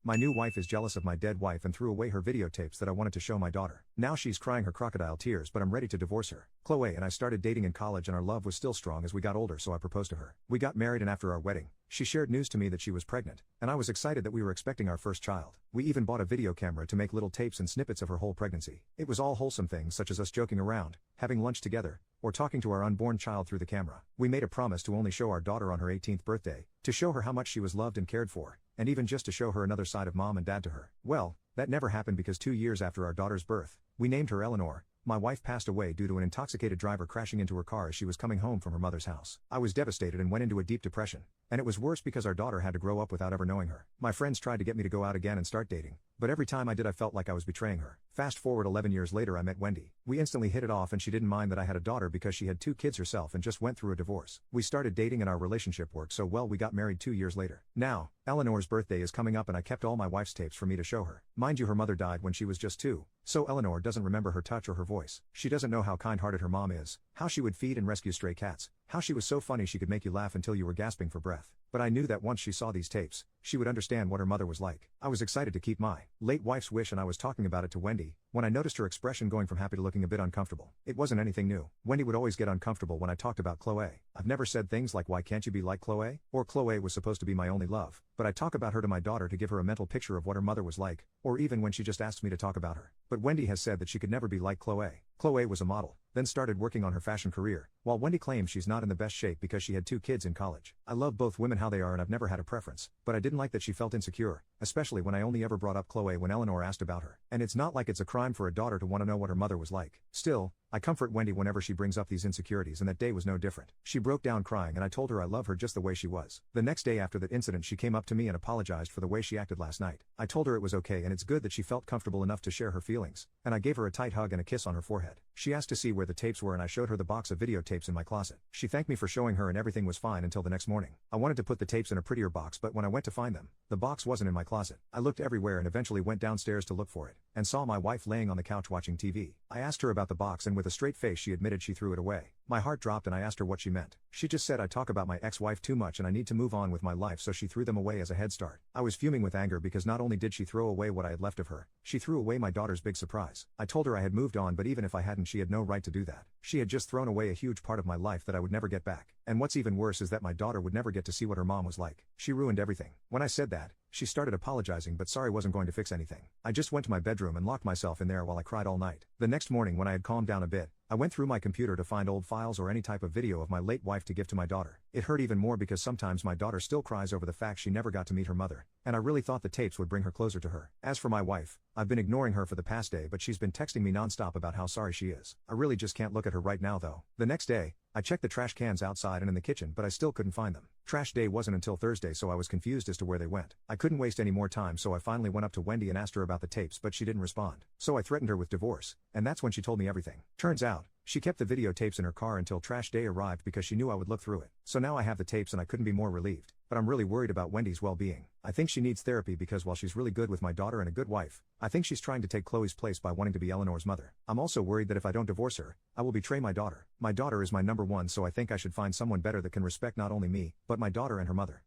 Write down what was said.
My new wife is jealous of my dead wife and threw away her videotapes that I wanted to show my daughter. Now she's crying her crocodile tears, but I'm ready to divorce her. Chloe and I started dating in college and our love was still strong as we got older, so I proposed to her. We got married and after our wedding, she shared news to me that she was pregnant, and I was excited that we were expecting our first child. We even bought a video camera to make little tapes and snippets of her whole pregnancy. It was all wholesome things such as us joking around, having lunch together, or talking to our unborn child through the camera. We made a promise to only show our daughter on her 18th birthday, to show her how much she was loved and cared for, and even just to show her another side of mom and dad to her. Well, that never happened because 2 years after our daughter's birth, we named her Eleanor. My wife passed away due to an intoxicated driver crashing into her car as she was coming home from her mother's house. I was devastated and went into a deep depression. And it was worse because our daughter had to grow up without ever knowing her. My friends tried to get me to go out again and start dating, but every time I did I felt like I was betraying her. Fast forward 11 years later, I met Wendy. We instantly hit it off and she didn't mind that I had a daughter because she had 2 kids herself and just went through a divorce. We started dating and our relationship worked so well we got married 2 years later. Now, Eleanor's birthday is coming up and I kept all my wife's tapes for me to show her. Mind you, her mother died when she was just 2, so Eleanor doesn't remember her touch or her voice. She doesn't know how kind-hearted her mom is, how she would feed and rescue stray cats, how she was so funny she could make you laugh until you were gasping for breath. But I knew that once she saw these tapes, she would understand what her mother was like. I was excited to keep my late wife's wish and I was talking about it to Wendy, when I noticed her expression going from happy to looking a bit uncomfortable. It wasn't anything new. Wendy would always get uncomfortable when I talked about Chloe. I've never said things like, "Why can't you be like Chloe?" or "Chloe was supposed to be my only love," but I talk about her to my daughter to give her a mental picture of what her mother was like, or even when she just asks me to talk about her. But Wendy has said that she could never be like Chloe. Chloe was a model, then started working on her fashion career, while Wendy claims she's not in the best shape because she had 2 kids in college. I love both women how they are and I've never had a preference, but I didn't like that she felt insecure, especially when I only ever brought up Chloe when Eleanor asked about her. And it's not like it's a crime for a daughter to want to know what her mother was like. Still, I comfort Wendy whenever she brings up these insecurities, and that day was no different. She broke down crying and I told her I love her just the way she was. The next day after that incident she came up to me and apologized for the way she acted last night. I told her it was okay and it's good that she felt comfortable enough to share her feelings, and I gave her a tight hug and a kiss on her forehead. She asked to see where the tapes were and I showed her the box of videotapes in my closet. She thanked me for showing her and everything was fine until the next morning. I wanted to put the tapes in a prettier box, but when I went to find them, the box wasn't in my closet. I looked everywhere and eventually went downstairs to look for it, and saw my wife laying on the couch watching TV. I asked her about the box and with a straight face she admitted she threw it away. My heart dropped and I asked her what she meant. She just said I talk about my ex-wife too much and I need to move on with my life, so she threw them away as a head start. I was fuming with anger because not only did she throw away what I had left of her, she threw away my daughter's big surprise. I told her I had moved on, but even if I hadn't, she had no right to do that. She had just thrown away a huge part of my life that I would never get back. And what's even worse is that my daughter would never get to see what her mom was like. She ruined everything. When I said that, she started apologizing, but sorry wasn't going to fix anything. I just went to my bedroom and locked myself in there while I cried all night. The next morning when I had calmed down a bit, I went through my computer to find old files or any type of video of my late wife to give to my daughter. It hurt even more because sometimes my daughter still cries over the fact she never got to meet her mother, and I really thought the tapes would bring her closer to her. As for my wife, I've been ignoring her for the past day, but she's been texting me nonstop about how sorry she is. I really just can't look at her right now though. The next day, I checked the trash cans outside and in the kitchen, but I still couldn't find them. Trash day wasn't until Thursday, so I was confused as to where they went. I couldn't waste any more time, so I finally went up to Wendy and asked her about the tapes, but she didn't respond. So I threatened her with divorce, and that's when she told me everything. Turns out, she kept the videotapes in her car until trash day arrived because she knew I would look through it. So now I have the tapes and I couldn't be more relieved. But I'm really worried about Wendy's well-being. I think she needs therapy because while she's really good with my daughter and a good wife, I think she's trying to take Chloe's place by wanting to be Eleanor's mother. I'm also worried that if I don't divorce her, I will betray my daughter. My daughter is my number one, so I think I should find someone better that can respect not only me, but my daughter and her mother.